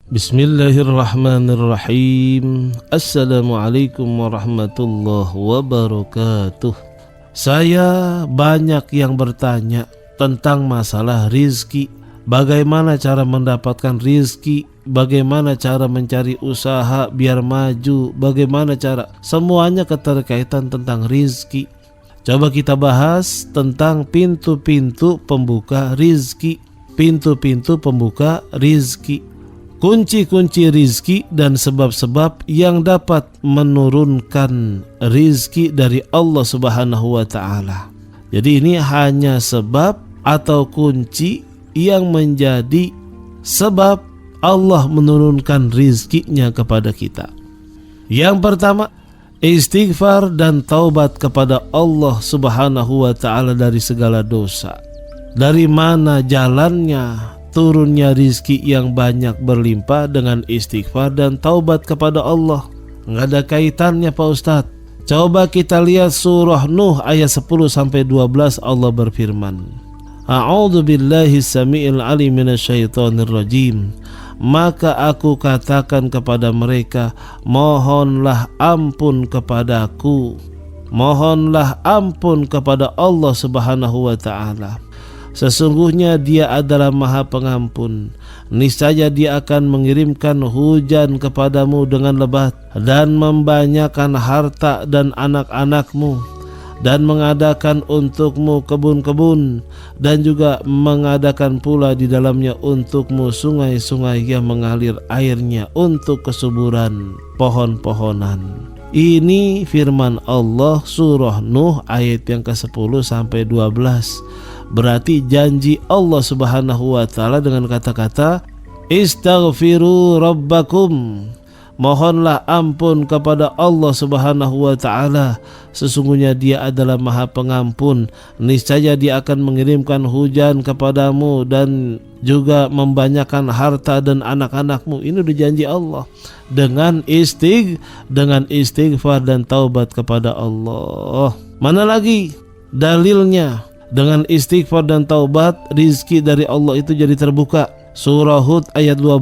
Bismillahirrahmanirrahim. Assalamualaikum warahmatullahi wabarakatuh. Saya banyak yang bertanya tentang masalah rizki. Bagaimana cara mendapatkan rizki? Bagaimana cara mencari usaha biar maju? Bagaimana cara? Semuanya keterkaitan tentang rizki. Coba kita bahas tentang pintu-pintu pembuka rizki. Pintu-pintu pembuka rizki, kunci-kunci rizki dan sebab-sebab yang dapat menurunkan rizki dari Allah Subhanahu wa ta'ala. Jadi ini hanya sebab atau kunci yang menjadi sebab Allah menurunkan rizkinya kepada kita. Yang pertama, istighfar dan taubat kepada Allah Subhanahu wa ta'ala dari segala dosa. Dari mana jalannya turunnya rizki yang banyak berlimpah? Dengan istighfar dan taubat kepada Allah. Nggak ada kaitannya Pak Ustadz. Coba kita lihat surah Nuh ayat 10-12. Allah berfirman, A'udzu billahi samiil alim minasyaitonir rajim. Maka aku katakan kepada mereka, mohonlah ampun kepadaku. Mohonlah ampun kepada Allah Subhanahu wa ta'ala. Sesungguhnya Dia adalah Maha Pengampun. Niscaya Dia akan mengirimkan hujan kepadamu dengan lebat dan membanyakkan harta dan anak-anakmu, dan mengadakan untukmu kebun-kebun, dan juga mengadakan pula di dalamnya untukmu sungai-sungai yang mengalir airnya untuk kesuburan pohon-pohonan. Ini firman Allah surah Nuh ayat yang ke-10-12. Berarti janji Allah Subhanahu wa ta'ala dengan kata-kata istaghfiru rabbakum. Mohonlah ampun kepada Allah Subhanahu wa ta'ala. Sesungguhnya Dia adalah Maha Pengampun. Niscaya Dia akan mengirimkan hujan kepadamu dan juga membanyakkan harta dan anak-anakmu. Ini udah janji Allah. Dengan istighfar dan taubat kepada Allah. Mana lagi dalilnya? Dengan istighfar dan taubat, rizki dari Allah itu jadi terbuka. Surah Hud ayat 12.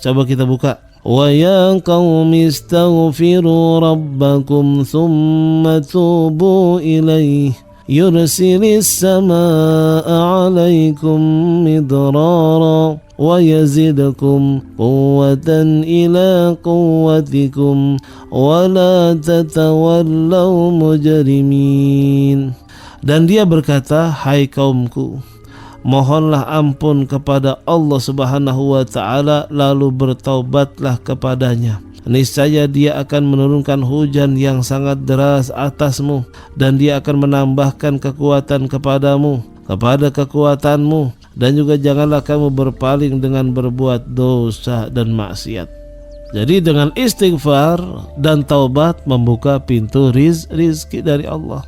Coba kita buka. Wa ya qaumi istaghfiru rabbakum thumma tubu ilaih yursilis samaa'a 'alaikum midrara wa yazidkum quwwatan ila quwwatikum wa la tatawallaw mujrimin. Dan Dia berkata, hai kaumku, mohonlah ampun kepada Allah Subhanahu wa ta'ala, lalu bertaubatlah kepadanya. Niscaya Dia akan menurunkan hujan yang sangat deras atasmu, dan Dia akan menambahkan kekuatan kepadamu, kepada kekuatanmu, dan juga janganlah kamu berpaling dengan berbuat dosa dan maksiat. Jadi dengan istighfar dan taubat membuka pintu rizki dari Allah.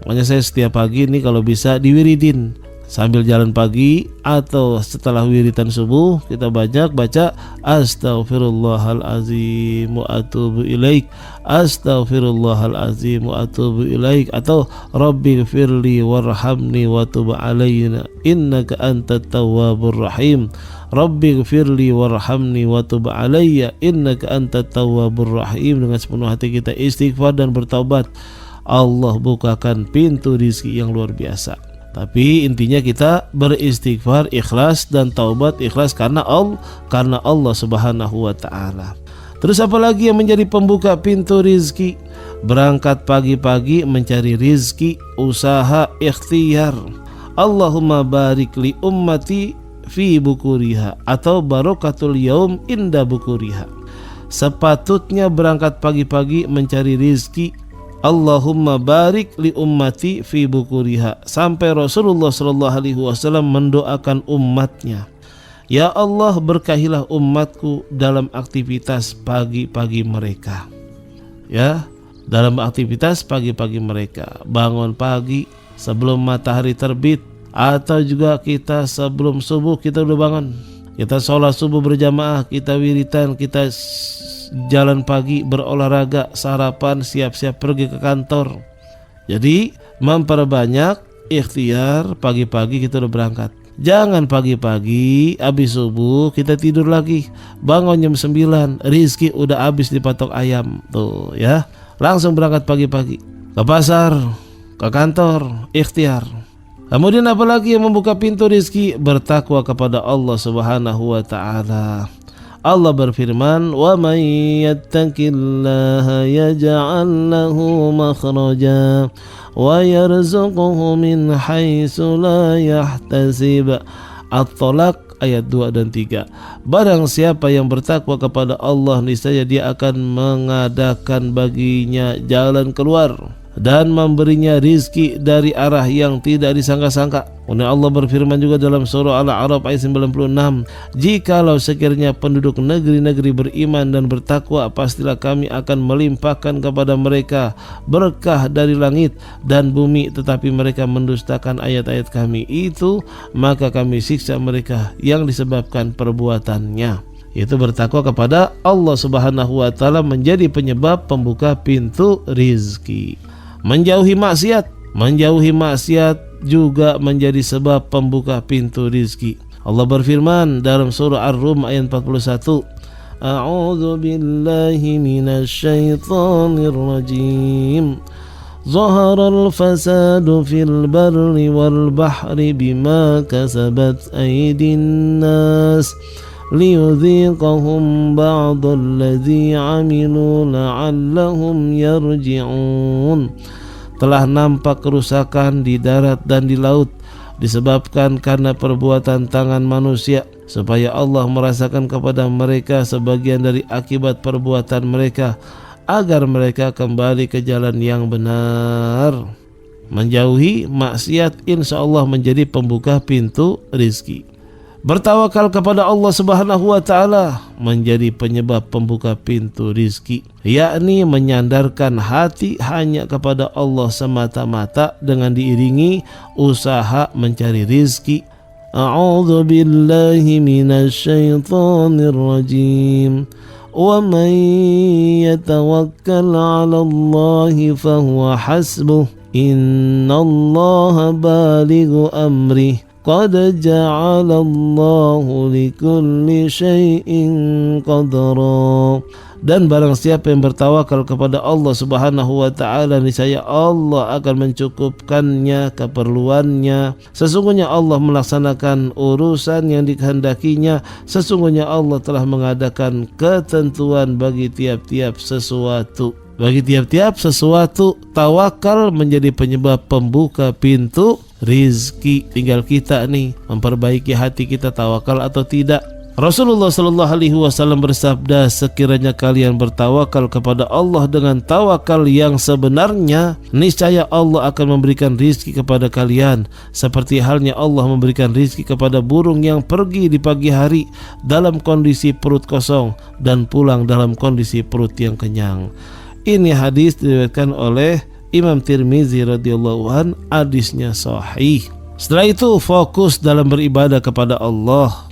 Makanya saya setiap pagi nih kalau bisa diwiridin sambil jalan pagi atau setelah wiridan subuh, kita banyak baca astaghfirullahalazim wa atubu ilaik, astaghfirullahalazim wa atubu ilaik, atau rabbighfirli warhamni wa tub alaina innaka antat tawwabur rahim, rabbighfirli warhamni wa tub alayya innaka antat tawwabur rahim. Dengan sepenuh hati kita istighfar dan bertaubat, Allah bukakan pintu rizki yang luar biasa. Tapi intinya kita beristighfar ikhlas dan taubat ikhlas karena Allah Subhanahu wa ta'ala. Terus apa lagi yang menjadi pembuka pintu rizki? Berangkat pagi-pagi mencari rizki, usaha, ikhtiar. Allahumma barik li ummati fi bukuriha, atau barokatul yaum inda bukuriha. Sepatutnya berangkat pagi-pagi mencari rizki. Allahumma barik li ummati fi bukuriha, sampai Rasulullah SAW mendoakan umatnya, ya Allah berkahilah umatku dalam aktivitas pagi-pagi mereka. Ya, dalam aktivitas pagi-pagi mereka, bangun pagi sebelum matahari terbit, atau juga kita sebelum subuh kita udah bangun, kita sholat subuh berjamaah, kita wiritan, kita jalan pagi, berolahraga, sarapan, siap-siap pergi ke kantor. Jadi memperbanyak ikhtiar, pagi-pagi kita udah berangkat. Jangan pagi-pagi habis subuh kita tidur lagi, bangun jam 9, rizki udah habis dipatok ayam tuh ya. Langsung berangkat pagi-pagi ke pasar, ke kantor, ikhtiar. Kemudian apalagi yang membuka pintu rizki? Bertakwa kepada Allah Subhanahu wa taala. Allah berfirman, "Wa may yattaqillaha yaj'al lahu makhraja wa yarzuqhu min haitsu la yahtasib." At-Tolaq ayat 2 dan 3. Barang siapa yang bertakwa kepada Allah, niscaya dia akan mengadakan baginya jalan keluar dan memberinya rizki dari arah yang tidak disangka-sangka. Kemudian Allah berfirman juga dalam surah Al-A'raf ayat 96, "Jikalau sekiranya penduduk negeri-negeri beriman dan bertakwa, pastilah kami akan melimpahkan kepada mereka berkah dari langit dan bumi, tetapi mereka mendustakan ayat-ayat kami itu, maka kami siksa mereka yang disebabkan perbuatannya." Itu bertakwa kepada Allah Subhanahu wa taala menjadi penyebab pembuka pintu rizki. Menjauhi maksiat juga menjadi sebab pembuka pintu rizki. Allah berfirman dalam surah Ar-Rum ayat 41, "A'udzu billahi minasy syaithanir rajim. Zaharal fasadu fil barri wal bahri bima kasabat aydin nas liyudhiqahum ba'dalladzi 'amilu la'allahum yarji'un." Telah nampak kerusakan di darat dan di laut disebabkan karena perbuatan tangan manusia, supaya Allah merasakan kepada mereka sebagian dari akibat perbuatan mereka, agar mereka kembali ke jalan yang benar. Menjauhi maksiat insya Allah menjadi pembuka pintu rizki. Bertawakal kepada Allah Subhanahu wa taala menjadi penyebab pembuka pintu rizki, yakni menyandarkan hati hanya kepada Allah semata-mata dengan diiringi usaha mencari rizki. A'udzu billahi minasy syaithanir rajim. Wa man yatawakkal 'ala Allahi fahuwa hasbuh. Innallaha balighu amrih. Qad ja'alallahu likulli syai'in qadra. Dan barang siapa yang bertawakal kepada Allah Subhanahu wa taala, niscaya Allah akan mencukupkannya keperluannya. Sesungguhnya Allah melaksanakan urusan yang dikehendakinya. Sesungguhnya Allah telah mengadakan ketentuan bagi tiap-tiap sesuatu. Bagi tiap-tiap sesuatu, tawakal menjadi penyebab pembuka pintu rizki. Tinggal kita nih memperbaiki hati kita, tawakal atau tidak. Rasulullah Shallallahu Alaihi Wasallam bersabda, sekiranya kalian bertawakal kepada Allah dengan tawakal yang sebenarnya, niscaya Allah akan memberikan rizki kepada kalian, seperti halnya Allah memberikan rizki kepada burung yang pergi di pagi hari dalam kondisi perut kosong dan pulang dalam kondisi perut yang kenyang. Ini hadis diriwayatkan oleh Imam Tirmizi radhiyallahu an, hadisnya sahih. Setelah itu fokus dalam beribadah kepada Allah.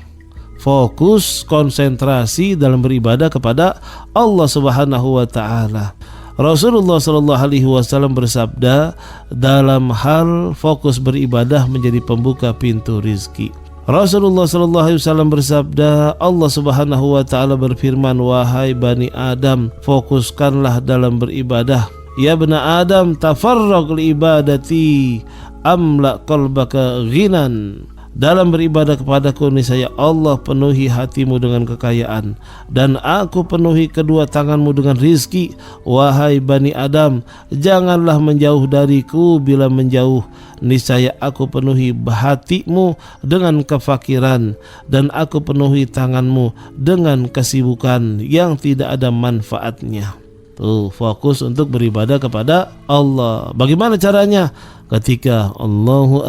Fokus konsentrasi dalam beribadah kepada Allah Subhanahu wa taala. Rasulullah sallallahu alaihi wasallam bersabda dalam hal fokus beribadah menjadi pembuka pintu rizki. Rasulullah sallallahu alaihi wasallam bersabda, Allah Subhanahu wa taala berfirman, "Wahai Bani Adam, fokuskanlah dalam beribadah. Ya bani Adam, tafarraq li ibadati amla qalbaka ghinan." Dalam beribadah kepadaku, niscaya Allah penuhi hatimu dengan kekayaan, dan aku penuhi kedua tanganmu dengan rizki. Wahai Bani Adam, janganlah menjauh dariku. Bila menjauh, niscaya aku penuhi hatimu dengan kefakiran, dan aku penuhi tanganmu dengan kesibukan yang tidak ada manfaatnya. Tuh, fokus untuk beribadah kepada Allah. Bagaimana caranya? Ketika Allahu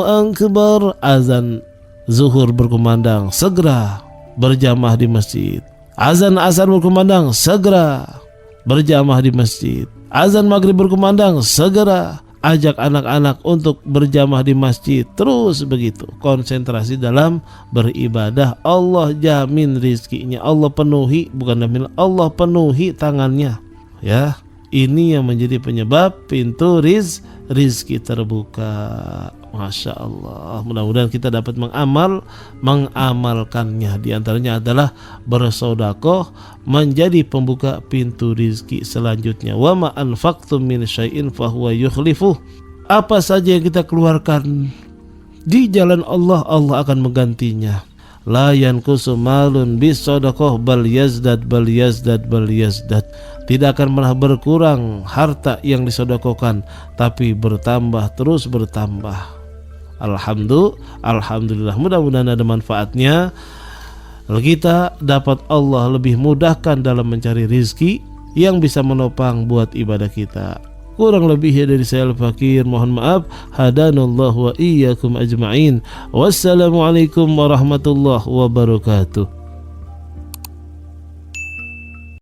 Akbar azan zuhur berkumandang, segera berjamaah di masjid. Azan asar berkumandang, segera berjamaah di masjid. Azan maghrib berkumandang, segera ajak anak-anak untuk berjamaah di masjid. Terus begitu, konsentrasi dalam beribadah. Allah jamin rizkinya, Allah penuhi, bukan jamin, Allah penuhi tangannya. Ya, ini yang menjadi penyebab pintu rizki terbuka. Masya Allah, mudah-mudahan kita dapat mengamalkannya. Di antaranya adalah bersedekah menjadi pembuka pintu rizki selanjutnya. Wa ma anfaqtum min syai'in fahuwa yukhlifuh. Apa saja yang kita keluarkan di jalan Allah, Allah akan menggantinya. La yanqusu malun bisadaqah bal yazdad. Tidak akan pernah berkurang harta yang disedekahkan, tapi bertambah, terus bertambah. Alhamdulillah, mudah-mudahan ada manfaatnya. Kita dapat Allah lebih mudahkan dalam mencari rizki yang bisa menopang buat ibadah kita. Kurang lebihnya dari saya Al-Fakir, mohon maaf. Hadanallahu wa iyyakum ajma'in. Wassalamualaikum warahmatullahi wabarakatuh.